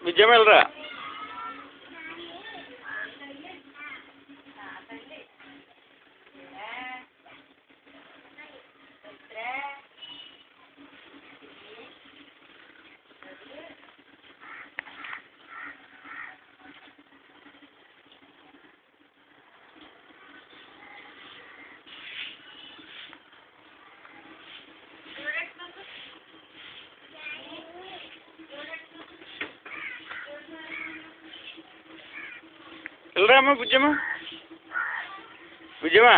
విజయం వెళ్ళరా. వెళ్ళరా అమ్మ బుజ్జమ్మ. విజయమా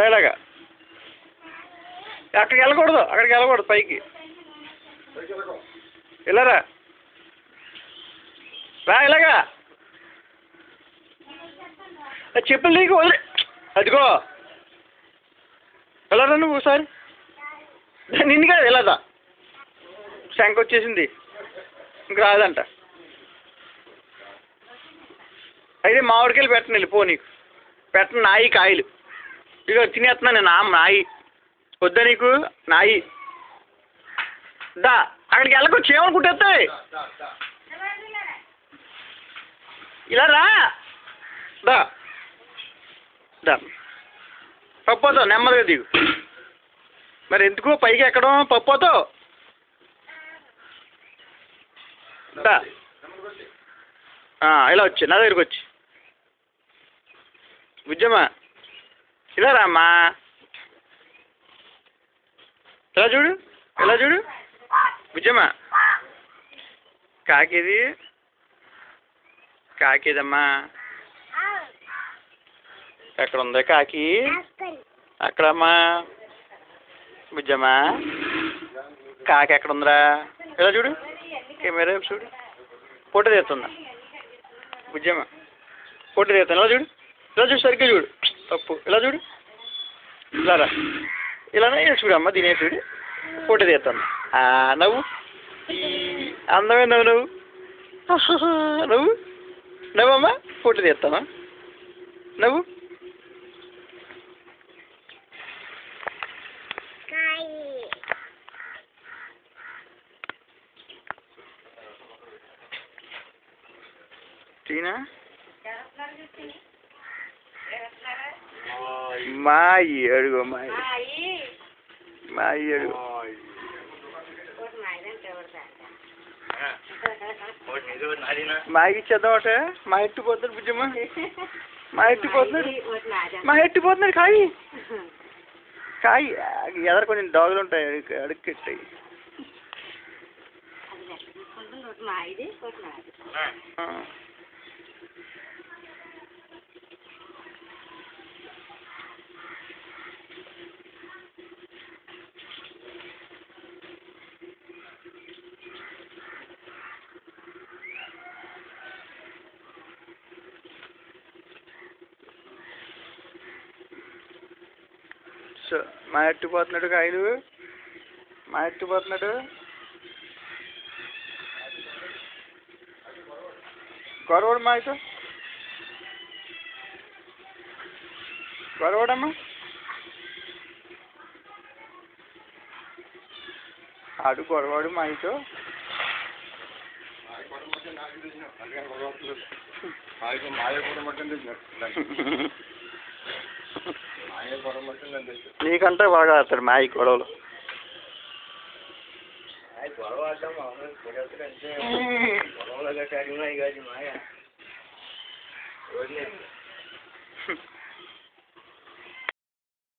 ఇలాగా అక్కడికి వెళ్ళకూడదు పైకి వెళ్ళరా రా ఇలాగా చెప్పులు నీకు వదిలే అదిగో వెళ్ళరా నువ్వు ఒకసారి నిన్ను కాదు వెళ్ళదా శంఖ వచ్చేసింది ఇంక రాదంట. అయితే మామిడికాయలు పెట్టను వెళ్ళిపో నీకు పెట్టను నాయి కాయలు ఇక తినేస్తున్నాను నేను నాయి వద్దా నీకు నాయి దా అక్కడికి వెళ్ళకు చీమలు కుట్టేస్తాయి ఇలా రా దా దా పప్పోతావు నెమ్మదిగా దిగు మరి ఎందుకు పైకి ఎక్కడం పప్పోతావు దా ఇలా వచ్చి నా దగ్గరికి వచ్చి బుజ్జమ్మా ఇలా రామ్మా ఇలా చూడు బుజ్జమ్మా కాకిదమ్మా ఎక్కడ ఉందా కాకి అక్కడమ్మా బుజ్జమ్మా కాకి ఎక్కడ ఉందిరా ఇలా చూడు కెమెరా చూడు ఫోటో తీస్తుందా బుజ్జమ్మ ఫోటో తీస్తాను ఇలా చూడు సరిగ్గా చూడు తప్పు ఇలా చూడు ఇలా రా ఇలానే చూడు అమ్మ దీనే చూడు ఫోటో తీస్తాను నవ్వు ఈ అందమే నవ్వు నవ్వమ్మా ఫోటో తీస్తామా నవ్వు తీనా మాయి అడుగు మాయి అడుగు మాయి ఇచ్చేద్దాం ఒకటే మా ఎట్టిపోతున్నాడు బుజ్జమ్మ మా ఎట్టిపోతున్నాడు కాయి ఎదర కొంచెం డాగులు ఉంటాయి అడుక్కెట్టాయి మా ఎట్టిపోతున్నాడు కాయలు గొడవడు మాయతో గొడవడమ్మా ఆడు గొడవాడు మాయతో నీకంటే బాగా ఆడతాడు మాయి గొడవలు గొడవ ఆడతాం